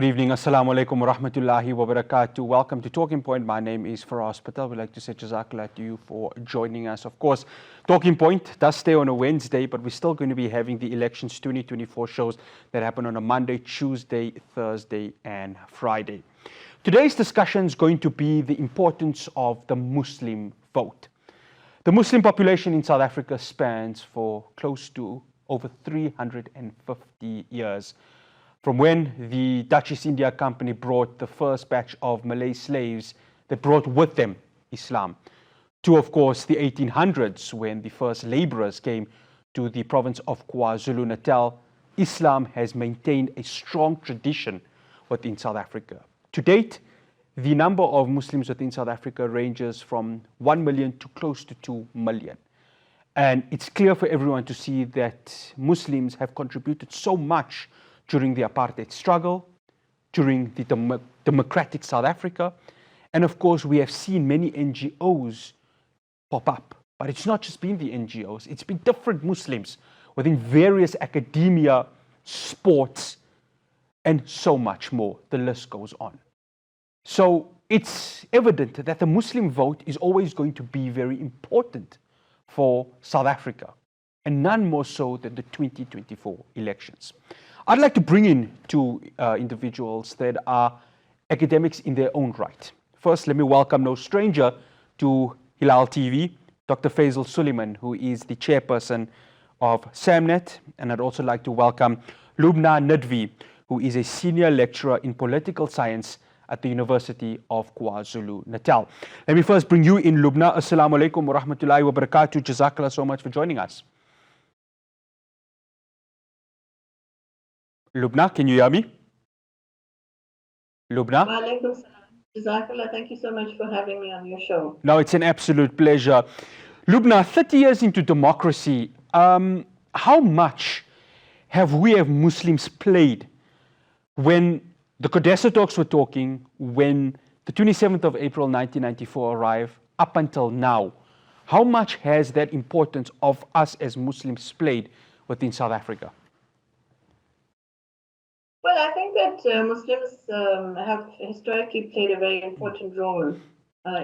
Good evening. Assalamu alaikum wa rahmatullahi wa barakatuh. Welcome to Talking Point. My name is Fahraaz Patel. We'd like to say jazakallah to you for joining us. Of course, Talking Point does stay on a Wednesday, but we're still going to be having the Elections 2024 shows that happen on a Monday, Tuesday, Thursday, and Friday. Today's discussion is going to be the importance of the Muslim vote. The Muslim population in South Africa spans for close to over 350 years. From when the Dutch East India Company brought the first batch of Malay slaves that brought with them Islam, to, of course, the 1800s when the first laborers came to the province of KwaZulu Natal, Islam has maintained a strong tradition within South Africa. To date, the number of Muslims within South Africa ranges from 1 million to close to 2 million. And it's clear for everyone to see that Muslims have contributed so much during the apartheid struggle, during the democratic South Africa. And of course, we have seen many NGOs pop up. But it's not just been the NGOs, it's been different Muslims within various academia, sports, and so much more. The list goes on. So it's evident that the Muslim vote is always going to be very important for South Africa, and none more so than the 2024 elections. I'd like to bring in two individuals that are academics in their own right. First, let me welcome no stranger to Hilaal TV, Dr. Faisal Suleman, who is the chairperson of SAMNET. And I'd also like to welcome Lubna Nadvi, who is a senior lecturer in political science at the University of Kwazulu Natal. Let me first bring you in, Lubna. Assalamu alaikum wa rahmatullahi wa barakatuh. Jazakallah so much for joining us. Lubna, can you hear me? Lubna? Wa alaikum salam. Jazakallah, thank you so much for having me on your show. No, it's an absolute pleasure. Lubna, 30 years into democracy, how much have we as Muslims played when the Codesa talks were talking, when the 27th of April 1994 arrived, up until now? How much has that importance of us as Muslims played within South Africa? Well, I think that Muslims have historically played a very important role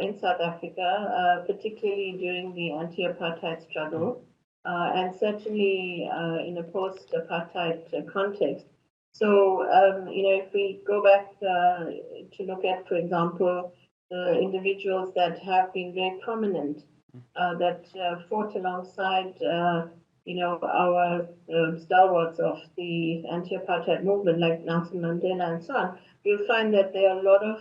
in South Africa, particularly during the anti-apartheid struggle, and certainly in a post-apartheid context. So, if we go back to look at, for example, the individuals that have been very prominent, that fought alongside our stalwarts of the anti-apartheid movement like Nelson Mandela and so on, you'll find that there are a lot of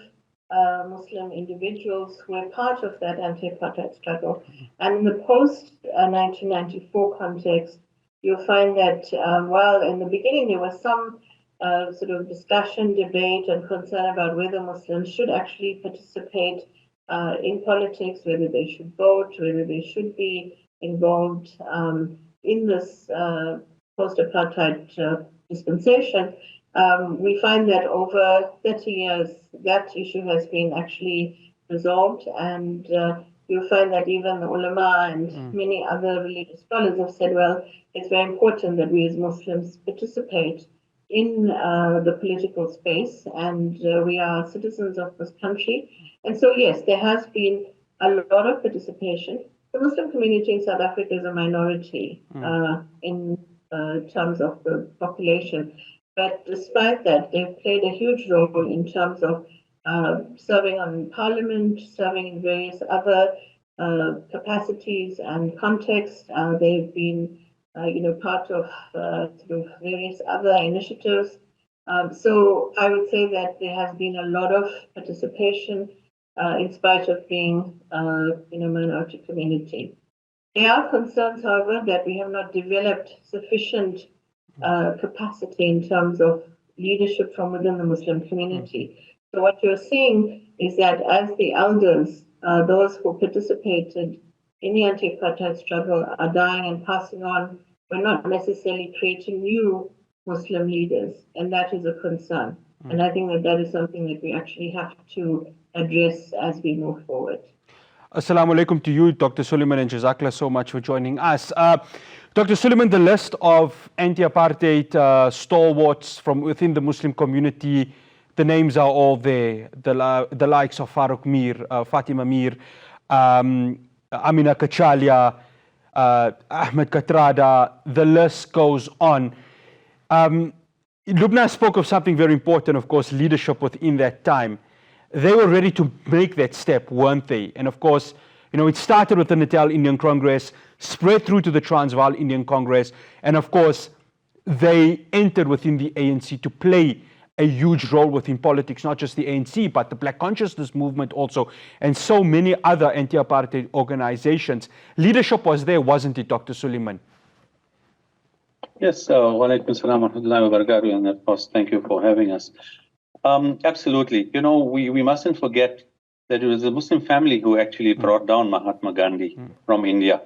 Muslim individuals who were part of that anti-apartheid struggle. And in the post-1994 context, you'll find that while in the beginning there was some sort of discussion, debate, and concern about whether Muslims should actually participate in politics, whether they should vote, whether they should be involved in this post-apartheid dispensation, we find that over 30 years, that issue has been actually resolved. And you'll find that even the ulama and many other religious scholars have said, well, it's very important that we as Muslims participate in the political space, and we are citizens of this country. And so, yes, there has been a lot of participation. The Muslim community in South Africa is a minority in terms of the population. But despite that, they've played a huge role in terms of serving on parliament, serving in various other capacities and contexts. They've been, part of sort of various other initiatives. So I would say that there has been a lot of participation in spite of being, minority community. There are concerns, however, that we have not developed sufficient capacity in terms of leadership from within the Muslim community. So what you're seeing is that as the elders, those who participated in the anti-apartheid struggle are dying and passing on, we're not necessarily creating new Muslim leaders, and that is a concern. And I think that that is something that we actually have to address as we move forward. Assalamu alaikum to you, Dr. Suleman, and Jazakallah so much for joining us. Dr. Suleman, the list of anti-apartheid stalwarts from within the Muslim community the names are all there. The likes of Farouk Mir, Fatima Mir, Amina Kachalia, Ahmed Katrada, the list goes on. Lubna spoke of something very important, of course, leadership within that time. They were ready to make that step, weren't they? And of course, it started with the Natal Indian Congress, spread through to the Transvaal Indian Congress, and of course, they entered within the ANC to play a huge role within politics, not just the ANC, but the Black Consciousness Movement also, and so many other anti-apartheid organizations. Leadership was there, wasn't it, Dr. Suleman? Yes, wa alaikum assalam wa rahmatullahi wa barakatuh, and of course, thank you for having us. Absolutely. We mustn't forget that it was a Muslim family who actually brought down Mahatma Gandhi from India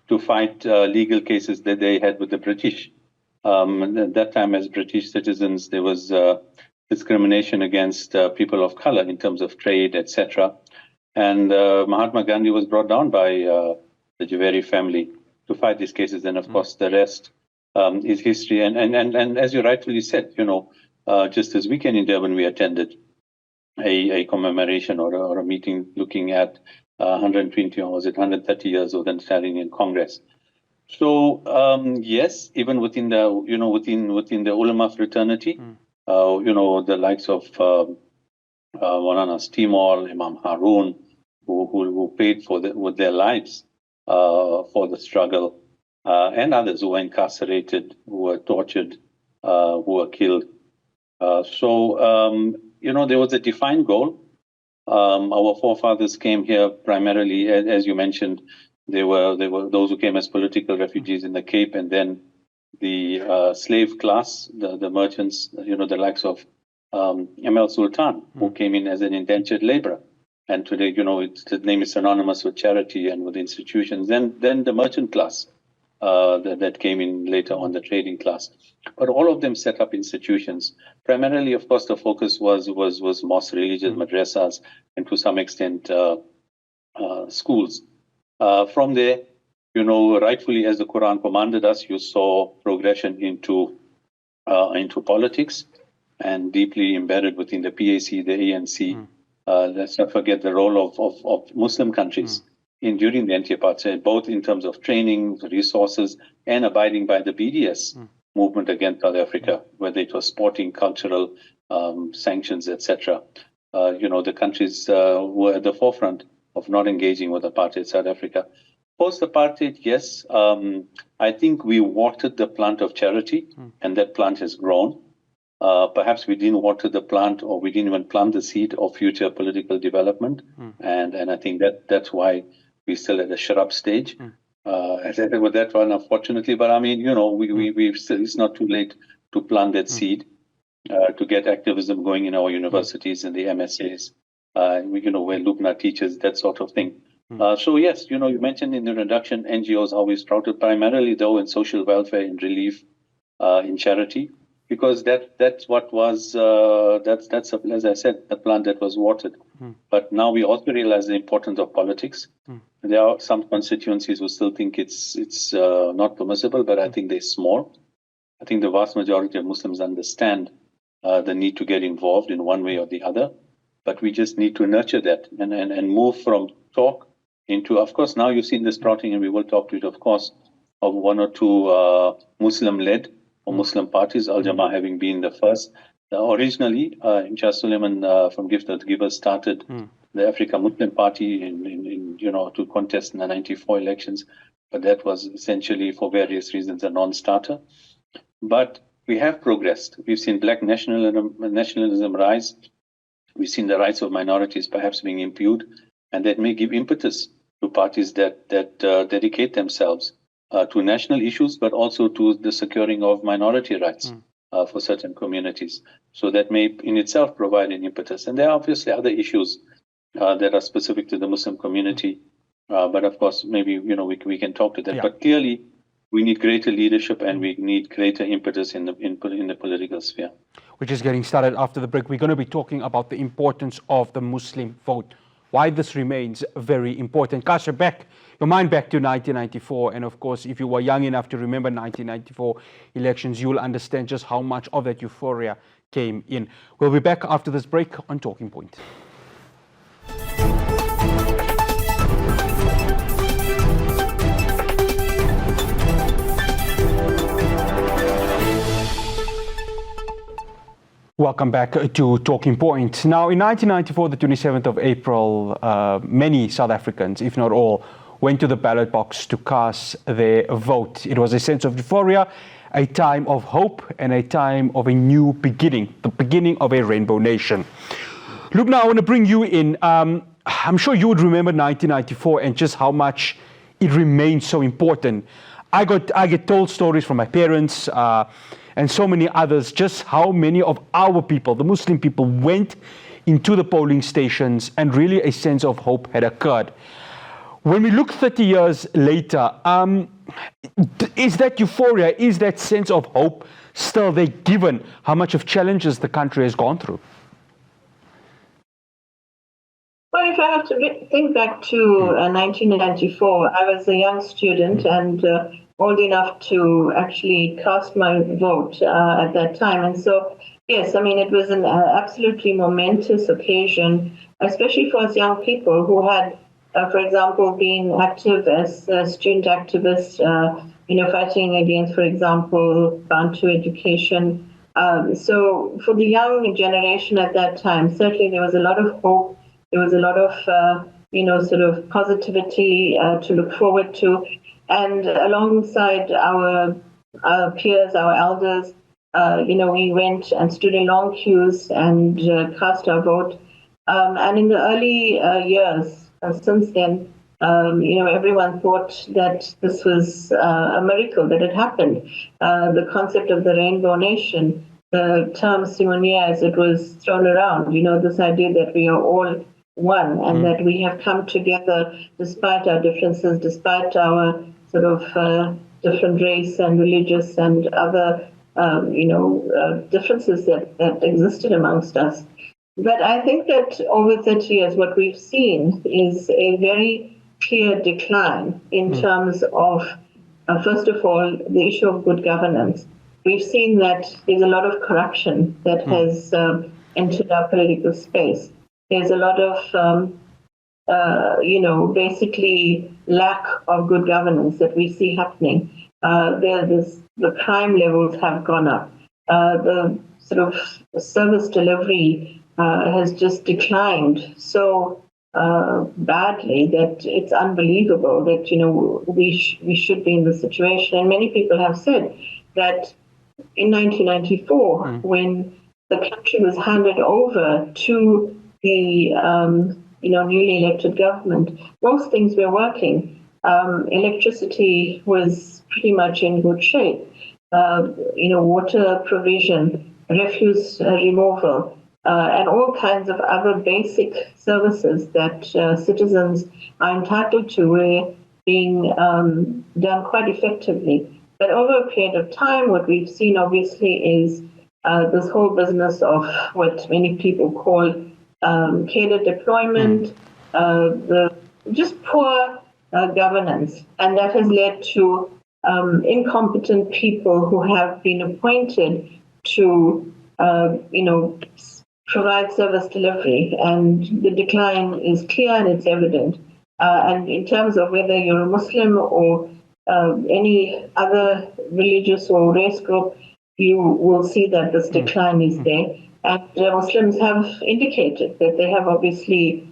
to fight legal cases that they had with the British. At that time, as British citizens, there was discrimination against people of color in terms of trade, etc. And Mahatma Gandhi was brought down by the Javeri family to fight these cases. And of course, the rest is history. And as you rightfully said, just this weekend in Durban, we attended a commemoration or a meeting looking at 120 or was it 130 years of the Natal Indian Congress. So yes, even within the within the ulama fraternity, the likes of Maulana Stimol, Imam Harun, who paid with their lives for the struggle, and others who were incarcerated, who were tortured, who were killed. There was a defined goal. Our forefathers came here primarily, as you mentioned. They were those who came as political refugees in the Cape, and then the slave class, the merchants, the likes of ML Sultan, who came in as an indentured laborer. And today, the name is synonymous with charity and with institutions. Then the merchant class that came in later on, the trading class. But all of them set up institutions. Primarily, of course, the focus was mosque, religious madrasas, and to some extent schools. From there, rightfully as the Quran commanded us, you saw progression into politics and deeply embedded within the PAC, the ANC. Let's not forget the role of Muslim countries during the anti-apartheid, both in terms of training, resources, and abiding by the BDS movement against South Africa, whether it was sporting, cultural, sanctions, etc. The countries were at the forefront of not engaging with apartheid South Africa. Post-apartheid, yes, I think we watered the plant of charity, and that plant has grown. Perhaps we didn't water the plant, or we didn't even plant the seed of future political development, and I think that's why we're still at the shrub stage. With that one, unfortunately, but I mean, we still, it's not too late to plant that seed, to get activism going in our universities and the MSAs. Where Lubna teaches, that sort of thing. So yes, you mentioned in the introduction, NGOs always sprouted primarily though in social welfare, in relief, in charity, because that's what was that's as I said, the plant that was watered. But now we also realize the importance of politics. There are some constituencies who still think it's not permissible, but I think they're small. I think the vast majority of Muslims understand the need to get involved in one way or the other. But we just need to nurture that and move from talk into, of course, now you've seen the sprouting, and we will talk to it, of course, of one or two Muslim-led or Muslim parties, Al-Jama having been the first. Originally, Shah Suleiman from Givers started the Africa Muslim Party in to contest in the 94 elections, but that was essentially for various reasons a non-starter. But we have progressed. We've seen black nationalism rise. We've seen the rights of minorities perhaps being impugned, and that may give impetus to parties that dedicate themselves to national issues, but also to the securing of minority rights for certain communities. So that may in itself provide an impetus. And there are obviously other issues that are specific to the Muslim community, but of course, maybe we can talk to that. Yeah. But clearly, we need greater leadership, and we need greater impetus in the political sphere. Which is getting started after the break. We're going to be talking about the importance of the Muslim vote, why this remains very important. Cast your mind back to 1994, and of course, if you were young enough to remember 1994 elections, you will understand just how much of that euphoria came in. We'll be back after this break on Talking Point. Welcome back to Talking Point. Now, in 1994, the 27th of April, many South Africans, if not all, went to the ballot box to cast their vote. It was a sense of euphoria, a time of hope, and a time of a new beginning, the beginning of a rainbow nation. Lubna, I want to bring you in. I'm sure you would remember 1994 and just how much it remains so important. I get told stories from my parents, and so many others, just how many of our people, the Muslim people, went into the polling stations and really a sense of hope had occurred. When we look 30 years later, is that euphoria, is that sense of hope still there, given how much of challenges the country has gone through? Well, if I have to think back to 1994, I was a young student and old enough to actually cast my vote at that time. And so, yes, I mean, it was an absolutely momentous occasion, especially for us young people who had, for example, been active as student activists, fighting against, for example, Bantu education. So for the young generation at that time, certainly there was a lot of hope. There was a lot of, sort of positivity to look forward to. And alongside our peers, our elders, we went and stood in long queues and cast our vote. And in the early years since then, everyone thought that this was a miracle that had happened. The concept of the rainbow nation, the term Simonia as it was thrown around, this idea that we are all one and that we have come together despite our differences, despite our sort of different race and religious and other, differences that existed amongst us. But I think that over 30 years, what we've seen is a very clear decline in terms of, first of all, the issue of good governance. We've seen that there's a lot of corruption that has entered our political space. There's a lot of basically lack of good governance that we see happening. The crime levels have gone up. The sort of service delivery has just declined so badly that it's unbelievable that, we should be in this situation. And many people have said that in 1994, when the country was handed over to the newly elected government, most things were working. Electricity was pretty much in good shape. Water provision, refuse removal, and all kinds of other basic services that citizens are entitled to were being done quite effectively. But over a period of time, what we've seen obviously is this whole business of what many people call cadre deployment, the just poor governance, and that has led to incompetent people who have been appointed to, provide service delivery, and the decline is clear and it's evident. And in terms of whether you're a Muslim or any other religious or race group, you will see that this decline is there. And Muslims have indicated that they have obviously,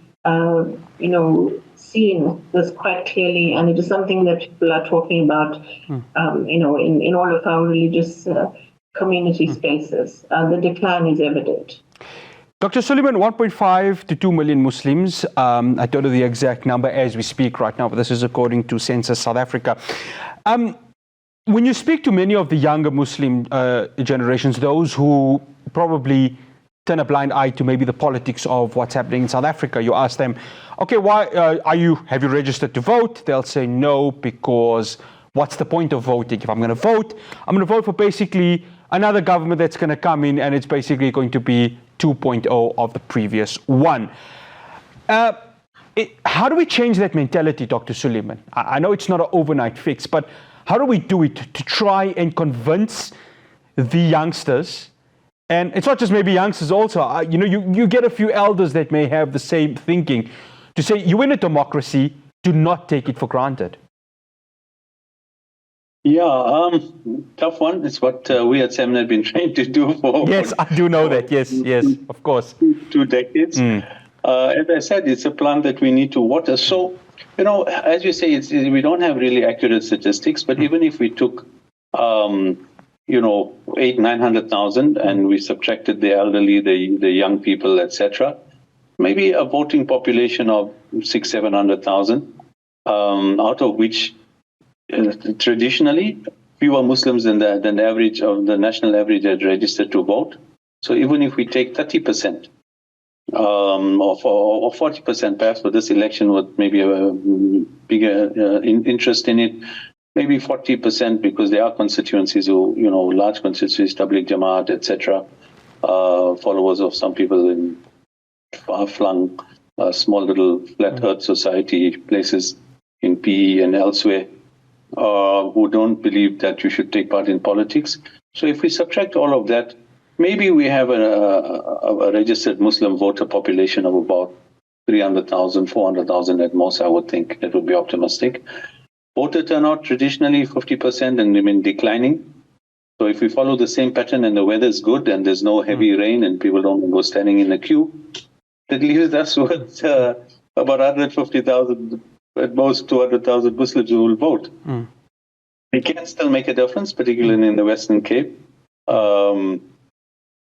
seen this quite clearly, and it is something that people are talking about, in all of our religious community spaces. The decline is evident. Dr. Suleman, 1.5 to 2 million Muslims. I don't know the exact number as we speak right now, but this is according to Census South Africa. When you speak to many of the younger Muslim generations, those who probably turn a blind eye to maybe the politics of what's happening in South Africa, you ask them, okay, why have you registered to vote? They'll say no, because what's the point of voting? If I'm going to vote, I'm going to vote for basically another government that's going to come in, and it's basically going to be 2.0 of the previous one. How do we change that mentality, Dr. Suleman? I know it's not an overnight fix, but how do we do it to try and convince the youngsters And it's not just maybe youngsters also. You get a few elders that may have the same thinking to say, you in a democracy, do not take it for granted. Yeah, tough one. It's what we at SAMNET have been trained to do for. Yes, I do know that. Yes, of course. 2 decades. As I said, it's a plant that we need to water. So, as you say, we don't have really accurate statistics, but even if we took, 900,000 and we subtracted the elderly, the young people, etc., maybe a voting population of 600,000-700,000, out of which traditionally fewer Muslims than the average of the national average had registered to vote. So even if we take 30%, or 40% perhaps for this election with maybe a bigger interest in it, maybe 40% because there are constituencies who, large constituencies, Tabligh Jamaat, etc., followers of some people in far-flung, small little flat earth society places in PE and elsewhere, who don't believe that you should take part in politics. So if we subtract all of that, maybe we have a registered Muslim voter population of about 300,000, 400,000 at most, I would think. That would be optimistic. Voter turnout traditionally 50% and remain declining. So if we follow the same pattern and the weather is good and there's no heavy rain and people don't go standing in the queue, that leaves us with about 150,000, at most 200,000 Muslims who will vote. We can still make a difference, particularly in the Western Cape. And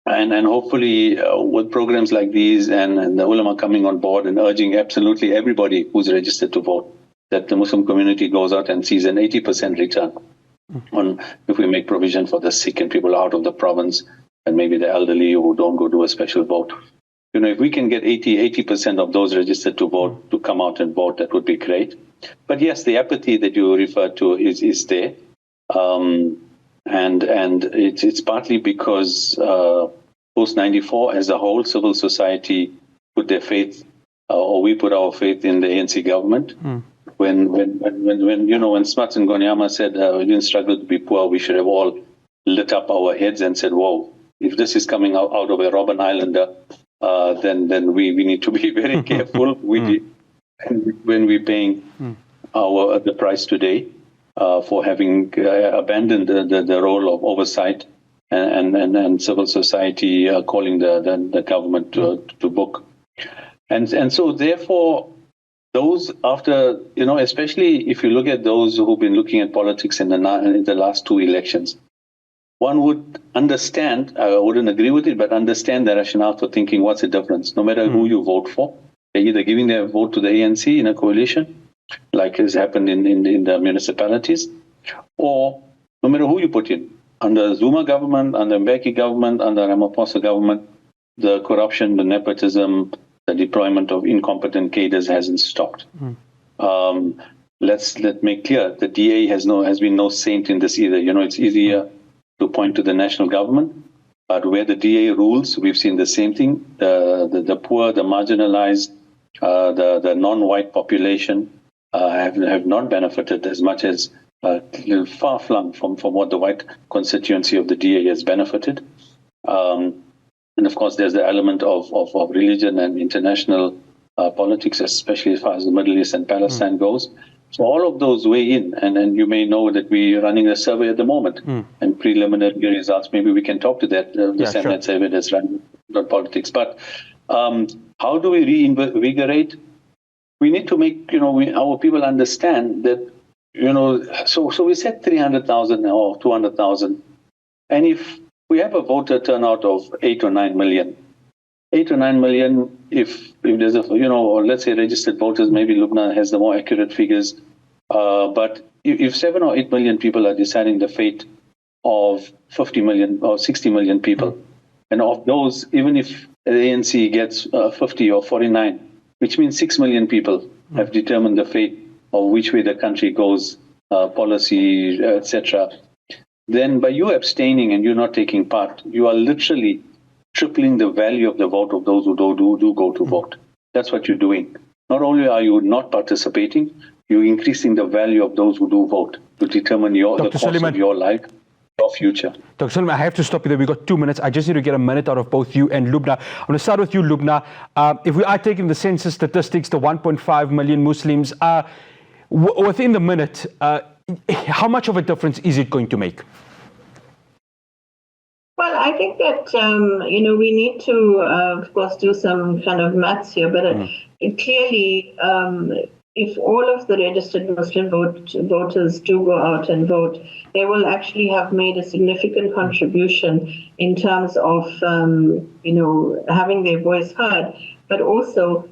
hopefully with programs like these and the ulama coming on board and urging absolutely everybody who's registered to vote, that the Muslim community goes out and sees an 80% return on if we make provision for the sick and people out of the province and maybe the elderly who don't go do a special vote. If we can get 80% of those registered to vote to come out and vote, that would be great. But yes, the apathy that you referred to is there. And it's partly because post-94 as a whole, civil society put their faith, or we put our faith in the ANC government. When Smuts and Gonyama said we didn't struggle to be poor, we should have all lit up our heads and said, whoa, if this is coming out of a Robben Islander, then we need to be very careful when we're paying the price today for having abandoned the role of oversight and civil society calling the government to book. And so therefore, those after, especially if you look at those who've been looking at politics in the last 2 elections, one would understand, I wouldn't agree with it, but understand the rationale for thinking what's the difference. No matter who you vote for, they're either giving their vote to the ANC in a coalition, like has happened in the municipalities, or no matter who you put in, under Zuma government, under Mbeki government, under Ramaphosa government, the corruption, the nepotism, the deployment of incompetent cadres hasn't stopped. Let's make clear, the DA has been no saint in this either. It's easier to point to the national government, but where the DA rules, we've seen the same thing. The poor, the marginalized, the non-white population have not benefited as much as far flung from what the white constituency of the DA has benefited. And of course, there's the element of religion and international politics, especially as far as the Middle East and Palestine goes. So all of those weigh in, and you may know that we're running a survey at the moment, and preliminary results, maybe we can talk to that, the SAMNET survey that's running on politics. But how do we reinvigorate? We need to make, our people understand that, so we said 300,000 or 200,000, and if we have a voter turnout of 8 or 9 million, 8 or 9 million, if there's or let's say registered voters, maybe Lubna has the more accurate figures. But if 7 or 8 million people are deciding the fate of 50 million or 60 million people, and of those, even if the ANC gets 50 or 49, which means 6 million people have determined the fate of which way the country goes, policy, etc., then by you abstaining and you not taking part, you are literally tripling the value of the vote of those who do go to vote. That's what you're doing. Not only are you not participating, you're increasing the value of those who do vote to determine the course of your life. your future. Dr. Suleman, I have to stop you there. We've got 2 minutes. I just need to get a minute out of both you and Lubna. I'm going to start with you, Lubna. If we are taking the census statistics, the 1.5 million Muslims, within the minute, how much of a difference is it going to make? Well, I think that, we need to, of course, do some kind of maths here, but clearly, if all of the registered Muslim voters do go out and vote, they will actually have made a significant contribution in terms of, having their voice heard, but also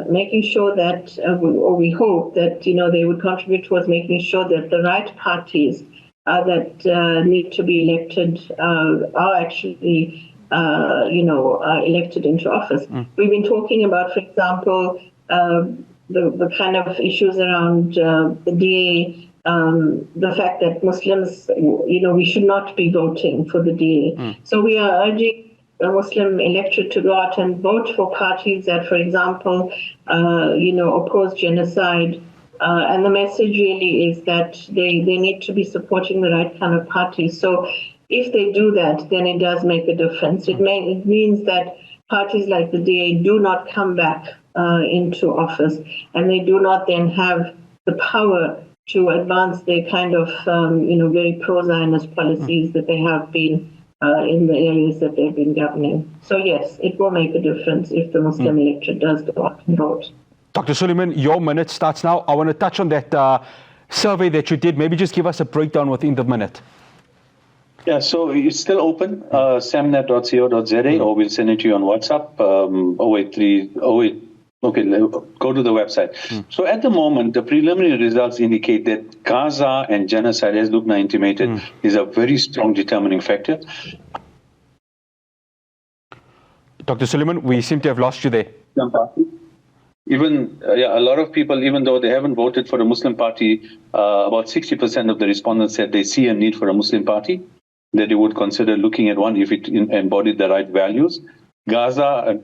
making sure that, or we hope that, they would contribute towards making sure that the right parties that need to be elected are actually, elected into office. We've been talking about, for example, the kind of issues around the DA, the fact that Muslims, we should not be voting for the DA. So we are urging the Muslim electorate to go out and vote for parties that, for example, oppose genocide. And the message really is that they need to be supporting the right kind of parties. So if they do that, then it does make a difference. It means that parties like the DA do not come back into office, and they do not then have the power to advance their kind of, very pro-Zionist policies that they have been in the areas that they've been governing. So yes, it will make a difference if the Muslim electorate does go out and vote. Dr. Suleman, your minute starts now. I want to touch on that survey that you did. Maybe just give us a breakdown within the minute. Yeah, so it's still open, samnet.co.za, or we'll send it to you on WhatsApp, 08308. Okay, go to the website. So at the moment, the preliminary results indicate that Gaza and genocide, as Lubna intimated, is a very strong determining factor. Dr. Suleman, we seem to have lost you there. Even a lot of people, even though they haven't voted for a Muslim party, about 60% of the respondents said they see a need for a Muslim party, that they would consider looking at one if it embodied the right values. Gaza and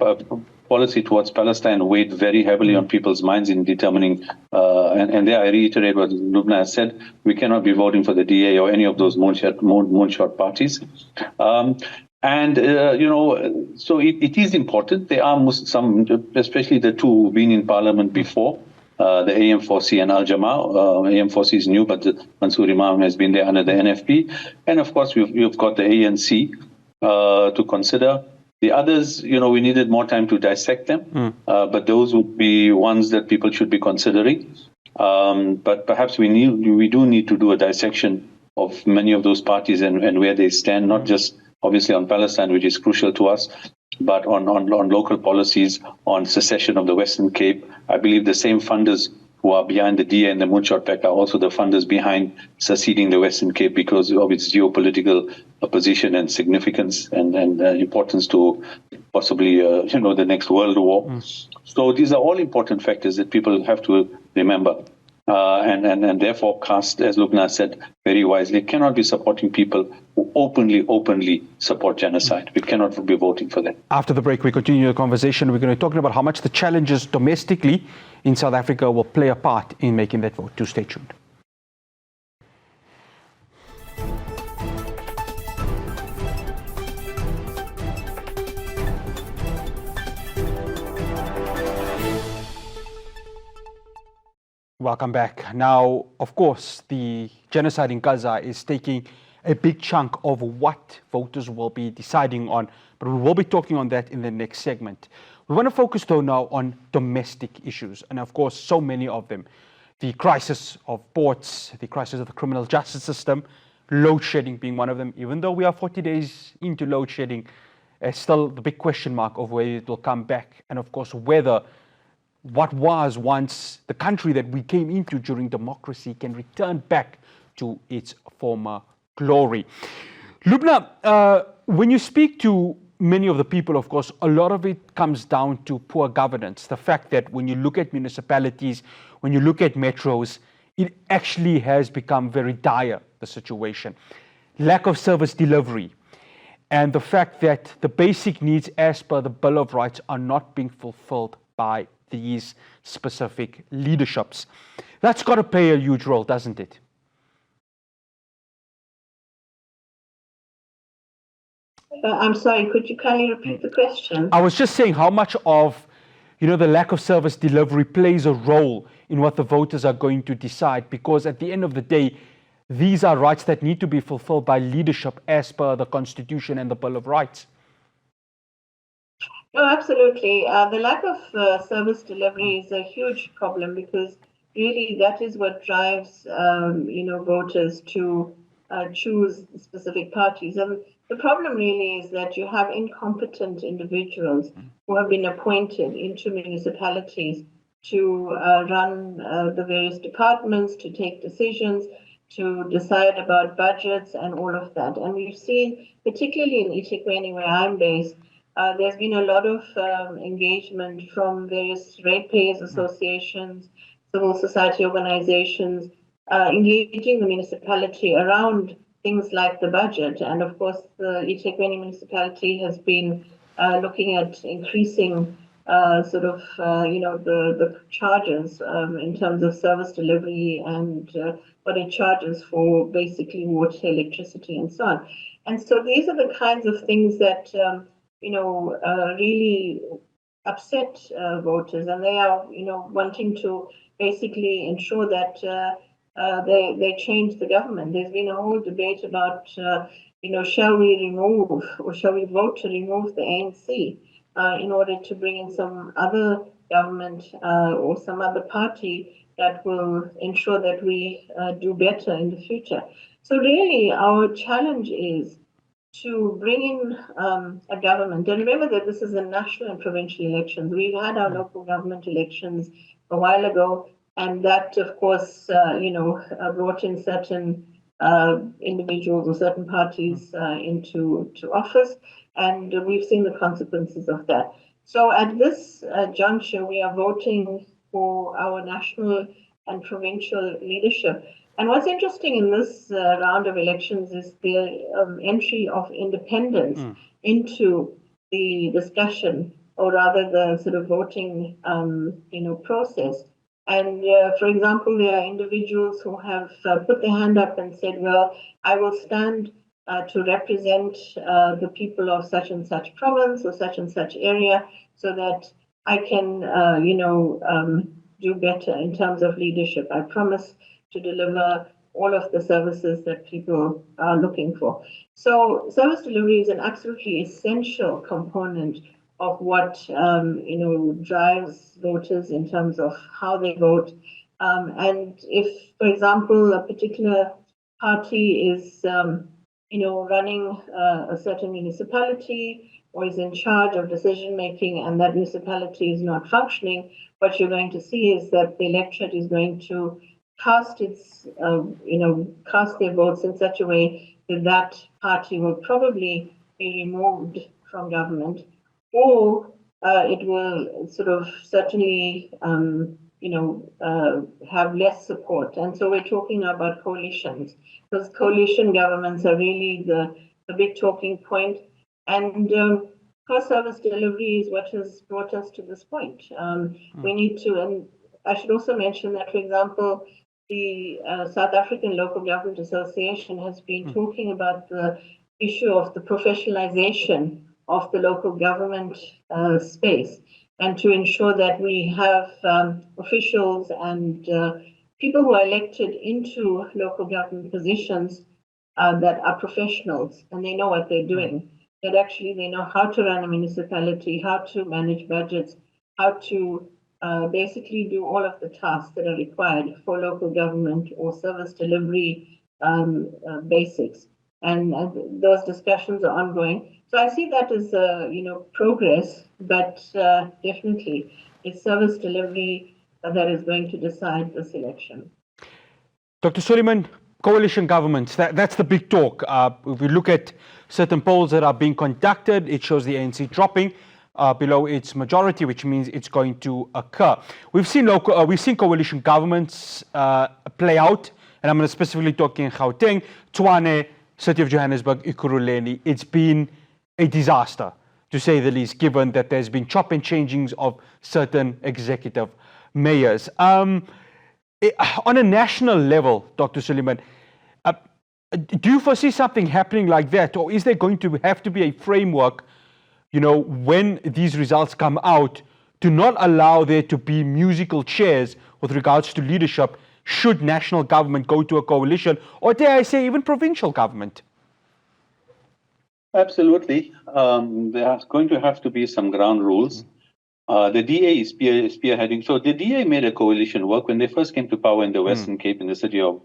policy towards Palestine weighed very heavily on people's minds in determining, and there I reiterate what Lubna has said, we cannot be voting for the DA or any of those moonshot parties. So it is important. There are some, especially the two who've been in parliament before, the AM4C and Al Jamaa. AM4C is new, but Mansour Imam has been there under the NFP. And of course, we've got the ANC to consider. The others, we needed more time to dissect them, but those would be ones that people should be considering. But perhaps we do need to do a dissection of many of those parties and where they stand, not just obviously on Palestine, which is crucial to us, but on local policies, on secession of the Western Cape. I believe the same funders who are behind the DA and the Moonshot Pact are also the funders behind seceding the Western Cape because of its geopolitical position and significance and importance to possibly, the next world war. So these are all important factors that people have to remember. And therefore cast, as Lubna said very wisely, cannot be supporting people who openly support genocide. We cannot be voting for them. After the break, we continue the conversation. We're going to be talking about how much the challenges domestically in South Africa will play a part in making that vote. Do stay tuned. Welcome back. Now, of course, the genocide in Gaza is taking a big chunk of what voters will be deciding on, but we will be talking on that in the next segment. We want to focus, though, now on domestic issues, and of course, so many of them. The crisis of ports, the crisis of the criminal justice system, load shedding being one of them. Even though we are 40 days into load shedding, still the big question mark of whether it will come back, and of course, whether what was once the country that we came into during democracy can return back to its former glory. Lubna, when you speak to many of the people, of course, a lot of it comes down to poor governance. The fact that when you look at municipalities, when you look at metros, it actually has become very dire, the situation. Lack of service delivery, and the fact that the basic needs as per the Bill of Rights are not being fulfilled by these specific leaderships. That's got to play a huge role, doesn't it? I'm sorry, could you kindly repeat the question? I was just saying how much of, the lack of service delivery plays a role in what the voters are going to decide, because at the end of the day, these are rights that need to be fulfilled by leadership as per the Constitution and the Bill of Rights. No, absolutely. The lack of service delivery is a huge problem, because really that is what drives, voters to choose specific parties. And the problem really is that you have incompetent individuals who have been appointed into municipalities to run the various departments, to take decisions, to decide about budgets and all of that. And we've seen, particularly in eThekwini, where I'm based, there's been a lot of engagement from various ratepayers associations, civil society organizations, engaging the municipality around things like the budget. And of course, the eThekwini municipality has been looking at increasing the charges in terms of service delivery and what it charges for basically water, electricity, and so on. And so these are the kinds of things that really upset voters, and they are, wanting to basically ensure that they change the government. There's been a whole debate about, shall we remove or shall we vote to remove the ANC in order to bring in some other government or some other party that will ensure that we do better in the future. So really, our challenge is to bring in a government. And remember that this is a national and provincial elections. We've had our local government elections a while ago, and that, of course, brought in certain individuals or certain parties into office, and we've seen the consequences of that. So at this juncture, we are voting for our national and provincial leadership. And what's interesting in this round of elections is the entry of independents into the discussion, or rather the sort of voting, process. And for example, there are individuals who have put their hand up and said, well, I will stand to represent the people of such and such province or such and such area, so that I can, do better in terms of leadership. I promise to deliver all of the services that people are looking for. So service delivery is an absolutely essential component of what drives voters in terms of how they vote. And if, for example, a particular party is running a certain municipality or is in charge of decision making, and that municipality is not functioning, what you're going to see is that the electorate is going to cast their votes in such a way that that party will probably be removed from government, or it will sort of certainly have less support. And so we're talking about coalitions, because coalition governments are really the big talking point. And cost service delivery is what has brought us to this point. We need to, and I should also mention that, for example, the South African Local Government Association has been talking about the issue of the professionalization of the local government space, and to ensure that we have officials and people who are elected into local government positions that are professionals and they know what they're doing, that actually they know how to run a municipality, how to manage budgets, how to basically do all of the tasks that are required for local government or service delivery basics. And those discussions are ongoing. So I see that as progress, but definitely it's service delivery that is going to decide this election. Dr. Suleman, coalition governments, that's the big talk. If we look at certain polls that are being conducted, it shows the ANC dropping below its majority, which means it's going to occur. We've seen coalition governments play out, and I'm specifically talking Gauteng, Tshwane, City of Johannesburg, Ekurhuleni. It's been a disaster, to say the least, given that there's been chop and changings of certain executive mayors. On a national level, Dr. Suleman, Do you foresee something happening like that, or is there going to have to be a framework, when these results come out, to not allow there to be musical chairs with regards to leadership should national government go to a coalition, or dare I say even provincial government? Absolutely. There are going to have to be some ground rules. The DA is spearheading. So the DA made a coalition work when they first came to power in the Western Cape, in the city of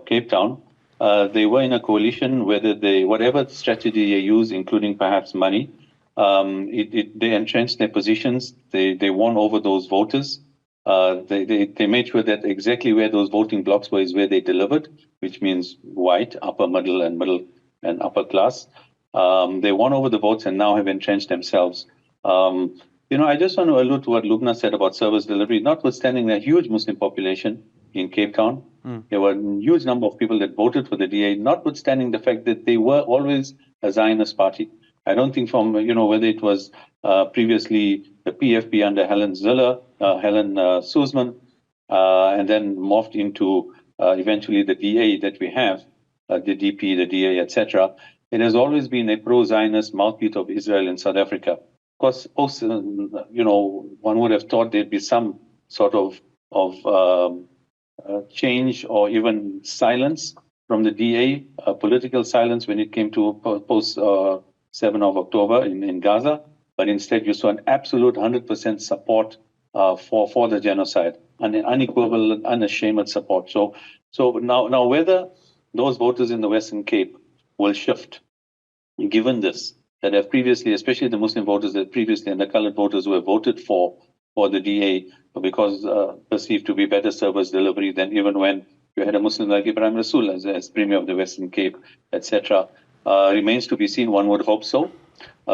Cape Town. They were in a coalition, whatever strategy they used, including perhaps money, they entrenched their positions. They won over those voters. They made sure that exactly where those voting blocks were is where they delivered, which means white, upper middle and upper class. They won over the votes and now have entrenched themselves. I just want to allude to what Lubna said about service delivery. Notwithstanding the huge Muslim population in Cape Town, there were a huge number of people that voted for the DA, notwithstanding the fact that they were always a Zionist party. I don't think from, whether it was previously the PFP under Helen Suzman, and then morphed into eventually the DA that we have, the DP, the DA, etc. It has always been a pro-Zionist mouthpiece of Israel in South Africa. Of course, one would have thought there'd be some sort of change or even silence from the DA, political silence when it came to post 7 of October in Gaza. But instead, you saw an absolute 100% support for the genocide, an unequivocal, unashamed support. So now whether those voters in the Western Cape will shift, given this, that have previously, especially the Muslim voters that previously and the colored voters who have voted for the DA because perceived to be better service delivery than even when you had a Muslim like Ibrahim Rasool as Premier of the Western Cape, etc. Remains to be seen. One would hope so,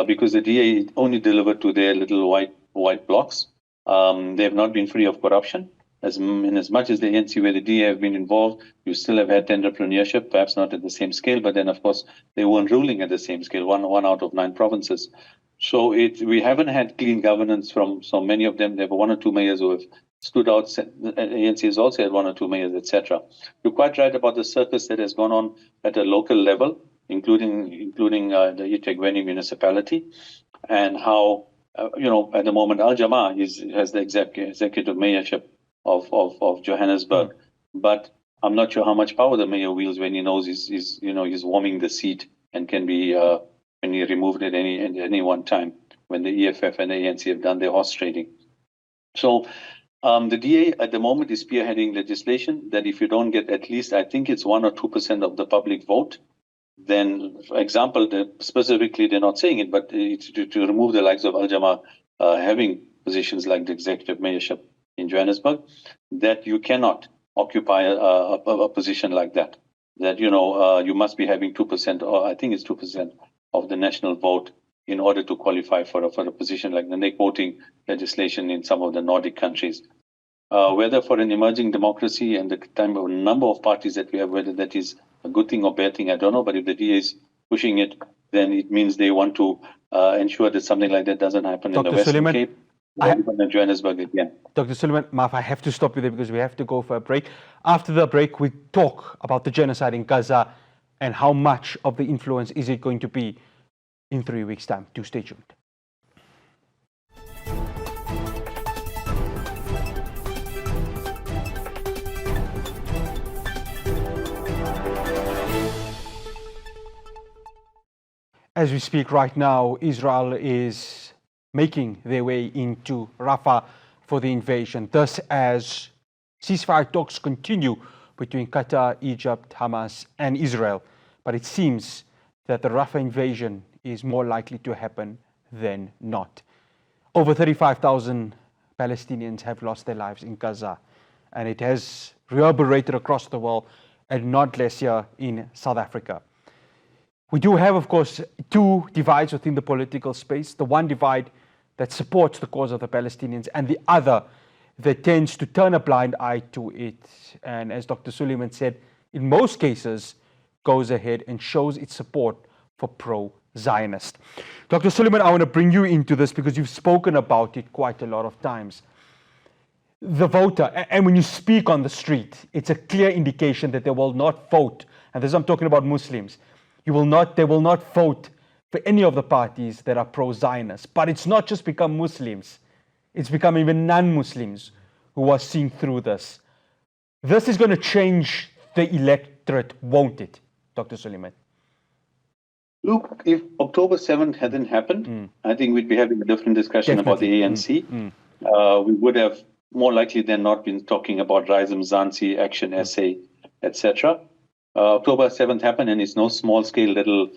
because the DA only delivered to their little white blocks. They have not been free of corruption. As much as the ANC, where the DA have been involved, you still have had entrepreneurship, perhaps not at the same scale, but then, of course, they weren't ruling at the same scale, one out of 9 provinces. So we haven't had clean governance from so many of them. There were 1 or 2 mayors who have stood out. The ANC has also had 1 or 2 mayors, etc. You're quite right about the circus that has gone on at a local level, including the eThekwini municipality, and how, at the moment, Al Jamaa has the executive mayorship of Johannesburg, but I'm not sure how much power the mayor wields when he knows he's warming the seat and can be removed at any one time when the EFF and the ANC have done their horse trading. So the DA at the moment is spearheading legislation that if you don't get at least, I think it's 1 or 2% of the public vote, then, for example, specifically they're not saying it, but it's to remove the likes of Al Jamaa having positions like the executive mayorship in Johannesburg, that you cannot occupy a position like that. That you must be having 2%, or I think it's 2% of the national vote in order to qualify for a position like the NEC voting legislation in some of the Nordic countries. Whether for an emerging democracy and the time of number of parties that we have, whether that is a good thing or bad thing, I don't know. But if the DA is pushing it, then it means they want to ensure that something like that doesn't happen in the Western Cape. In Johannesburg again. Dr. Suleman, Maf, I have to stop you there because we have to go for a break. After the break, we talk about the genocide in Gaza and how much of the influence is it going to be in 3 weeks' time. Do stay tuned. As we speak right now, Israel is making their way into Rafah for the invasion. Thus, as ceasefire talks continue between Qatar, Egypt, Hamas, and Israel, but it seems that the Rafah invasion is more likely to happen than not. Over 35,000 Palestinians have lost their lives in Gaza, and it has reverberated across the world, and not less here in South Africa. We do have, of course, 2 divides within the political space. The one divide that supports the cause of the Palestinians, and the other that tends to turn a blind eye to it. And as Dr. Suleman said, in most cases, goes ahead and shows its support for pro-Zionist. Dr. Suleman, I want to bring you into this because you've spoken about it quite a lot of times. the voter, and when you speak on the street, it's a clear indication that they will not vote. And this I'm talking about Muslims. They will not vote for any of the parties that are pro-Zionist. But it's not just become Muslims. It's become even non-Muslims who are seeing through this. This is going to change the electorate, won't it, Dr. Suleman? Look, if October 7th hadn't happened, I think we'd be having a different discussion about the ANC. We would have more likely than not been talking about Rise Mzansi, Action SA, etc. October 7th happened, and it's no small-scale little,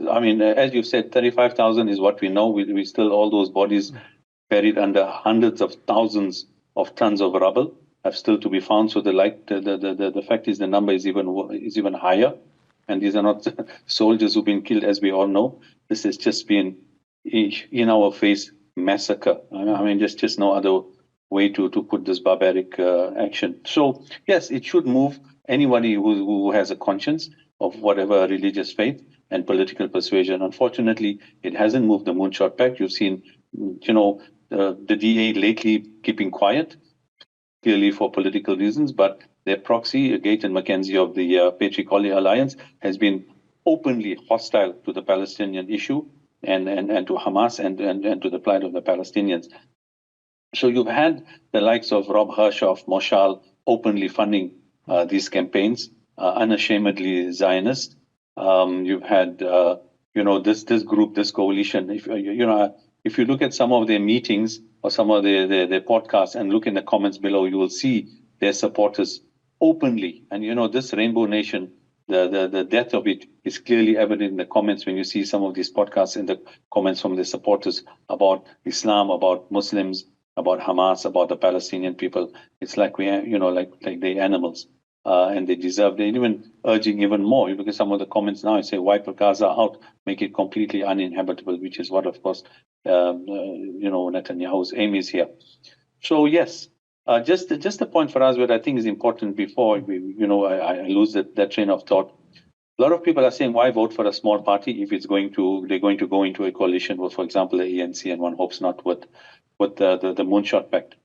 I mean, as you said, 35,000 is what we know. We still, all those bodies buried under hundreds of thousands of tons of rubble have still to be found. So the fact is the number is even higher. And these are not soldiers who've been killed, as we all know. This has just been in our face massacre. I mean, there's just no other way to put this barbaric action. So yes, it should move anybody who has a conscience of whatever religious faith and political persuasion. Unfortunately, it hasn't moved the Moonshot Pact. You've seen, the DA lately keeping quiet, clearly for political reasons, but their proxy, Gate and McKenzie of the Patriot Collie Alliance, has been openly hostile to the Palestinian issue and to Hamas and to the plight of the Palestinians. So you've had the likes of Rob Hirsch of Moshal openly funding these campaigns, unashamedly Zionist. You've had, this group, this coalition. If you look at some of their meetings or some of their podcasts and look in the comments below, you will see their supporters openly. And this Rainbow Nation, the death of it is clearly evident in the comments when you see some of these podcasts in the comments from the supporters about Islam, about Muslims, about Hamas, about the Palestinian people. It's like like they're animals, and they deserve. They're even urging even more. You look at some of the comments now and say, wipe Gaza out, make it completely uninhabitable, which is what, of course, Netanyahu's aim is here. So yes. Just a point for us, what I think is important before I lose that train of thought. A lot of people are saying, why vote for a small party if they're going to go into a coalition with, for example, the ANC, and one hopes not with the Moonshot Pact.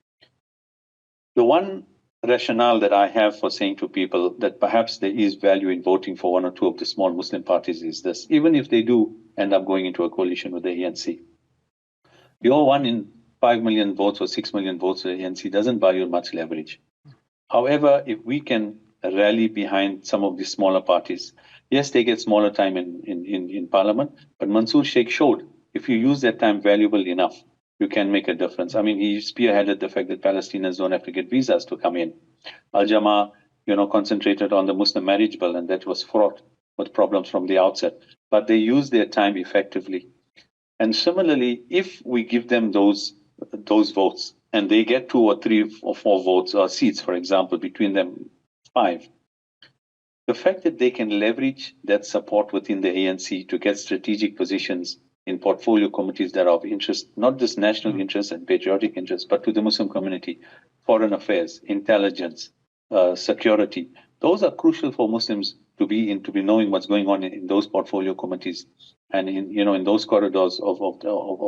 The one rationale that I have for saying to people that perhaps there is value in voting for one or two of the small Muslim parties is this: even if they do end up going into a coalition with the ANC, your 1 in 5 million votes or 6 million votes for the ANC doesn't buy you much leverage. However, if we can rally behind some of these smaller parties, yes, they get smaller time in parliament, but Mansour Sheikh showed if you use that time valuable enough, you can make a difference. I mean, he spearheaded the fact that Palestinians don't have to get visas to come in. Al-Jamaa, concentrated on the Muslim marriage bill, and that was fraught with problems from the outset. But they used their time effectively. And similarly, if we give them those votes and they get 2 or 3 or 4 votes or seats, for example, between them 5, the fact that they can leverage that support within the ANC to get strategic positions in portfolio committees that are of interest, not just national interest and patriotic interest, but to the Muslim community, foreign affairs, intelligence, security, those are crucial for Muslims to be knowing what's going on in those portfolio committees and in those corridors of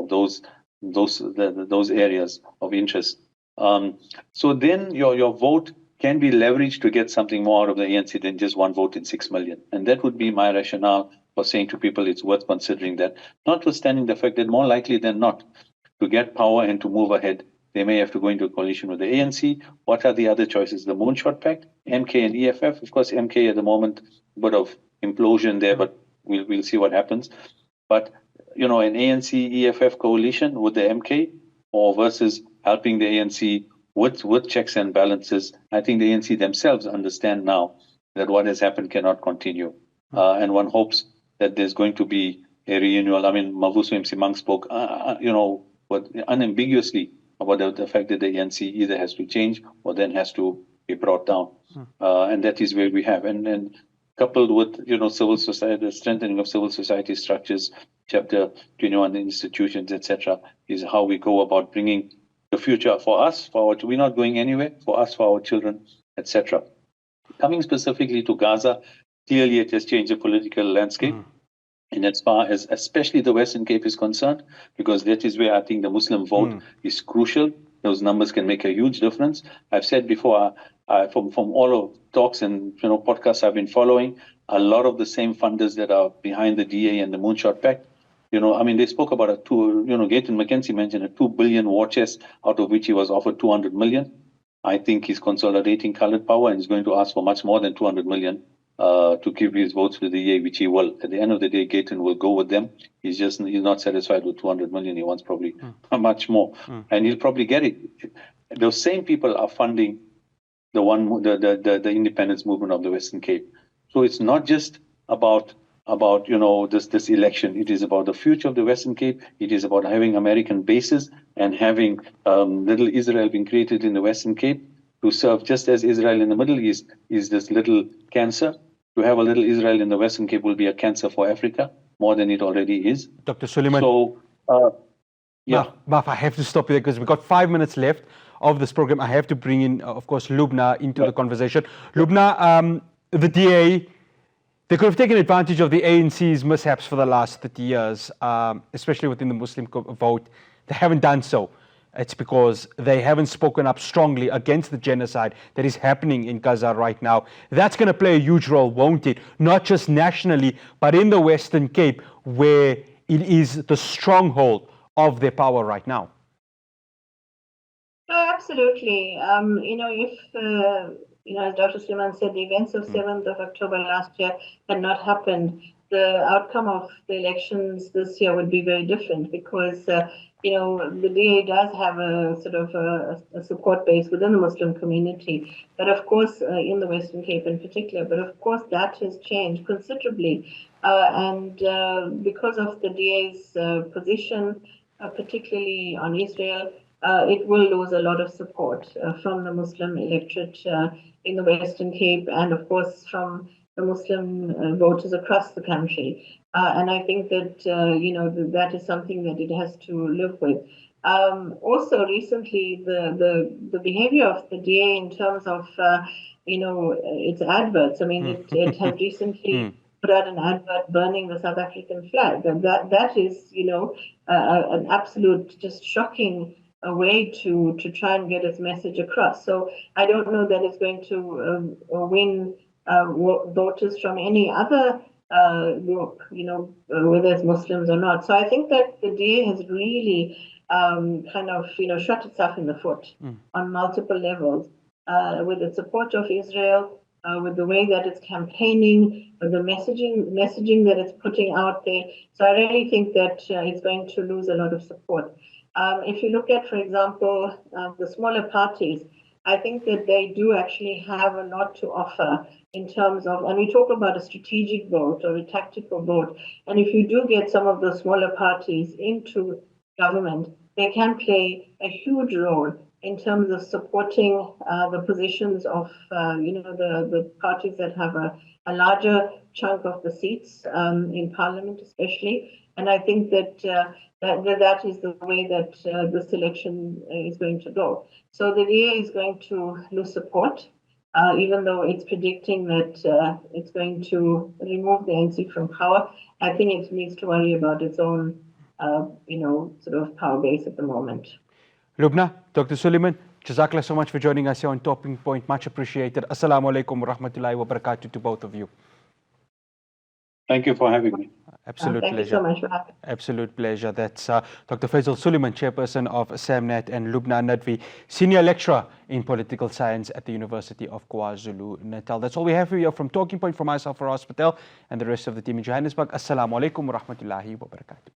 those areas of interest. So then your vote can be leveraged to get something more out of the ANC than just 1 vote in 6 million. And that would be my rationale for saying to people it's worth considering that, notwithstanding the fact that more likely than not, to get power and to move ahead, they may have to go into a coalition with the ANC. What are the other choices? The Moonshot Pact, MK and EFF. Of course, MK at the moment, a bit of implosion there, but we'll see what happens. But an ANC EFF coalition with the MK, or versus helping the ANC with checks and balances. I think the ANC themselves understand now that what has happened cannot continue, and one hopes that there's going to be a renewal. I mean, Mavuso Msimang spoke, unambiguously about the fact that the ANC either has to change or then has to be brought down, and that is where we have. And coupled with civil society, the strengthening of civil society structures, Chapter 21 institutions, etc., is how we go about bringing the future for us. We're not going anywhere. For us, for our children, etc. Coming specifically to Gaza, clearly it has changed the political landscape. And as far as especially the Western Cape is concerned, because that is where I think the Muslim vote is crucial. those numbers can make a huge difference. I've said before, from all of talks and podcasts I've been following, a lot of the same funders that are behind the DA and the Moonshot Pact, they spoke about Gayton McKenzie mentioned a 2 billion war chest, out of which he was offered 200 million. I think he's consolidating colored power and he's going to ask for much more than 200 million to give his votes to the DA, which he will. At the end of the day, Gayton will go with them. He's not satisfied with 200 million. He wants probably much more. And he'll probably get it. Those same people are funding the independence movement of the Western Cape. So it's not just about this election. It is about the future of the Western Cape. It is about having American bases and having little Israel being created in the Western Cape to serve, just as Israel in the Middle East is this little cancer. To have a little Israel in the Western Cape will be a cancer for Africa more than it already is. Dr. Suleman. So, Maf, I have to stop you there because we've got 5 minutes left of this program. I have to bring in, of course, Lubna into the conversation. Lubna, the DA, they could have taken advantage of the ANC's mishaps for the last 30 years, especially within the Muslim vote. They haven't done so. It's because they haven't spoken up strongly against the genocide that is happening in Gaza right now. That's going to play a huge role, won't it? Not just nationally, but in the Western Cape, where it is the stronghold of their power right now. Oh, absolutely. As Dr. Suleman said, the events of 7th of October last year had not happened, the outcome of the elections this year would be very different because, the DA does have a sort of a support base within the Muslim community, but of course, in the Western Cape in particular, but of course that has changed considerably. And because of the DA's position, particularly on Israel, it will lose a lot of support from the Muslim electorate in the Western Cape and, of course, from the Muslim voters across the country. And I think that, that is something that it has to live with. Also, recently, the behavior of the DA in terms of, its adverts, it has recently put out an advert burning the South African flag. And that is, an absolute just shocking a way to try and get its message across. So I don't know that it's going to win voters from any other group, whether it's Muslims or not. So I think that the DA has really shot itself in the foot on multiple levels with the support of Israel, with the way that it's campaigning, with the messaging that it's putting out there. So I really think that it's going to lose a lot of support. If you look at, for example, the smaller parties, I think that they do actually have a lot to offer in terms of, and we talk about a strategic vote or a tactical vote, and if you do get some of the smaller parties into government, they can play a huge role in terms of supporting the positions of, the parties that have a larger chunk of the seats in parliament especially. And I think that that is the way that this election is going to go. So the DA is going to lose support, even though it's predicting that it's going to remove the ANC from power. I think it needs to worry about its own, sort of power base at the moment. Lubna, Dr. Suleman, Jazakallah so much for joining us here on Talking Point. Much appreciated. Assalamu alaikum wa rahmatullahi wa barakatuh to both of you. Thank you for having me. Absolute thank pleasure. you so much for having me. Absolute pleasure. That's Dr. Faisal Suleman, chairperson of SAMNET, and Lubna Nadvi, senior lecturer in political science at the University of Kwazulu Natal. That's all we have for you from Talking Point, from myself, Fahraaz Patel, and the rest of the team in Johannesburg. Assalamu alaikum wa rahmatullahi wa barakatuh.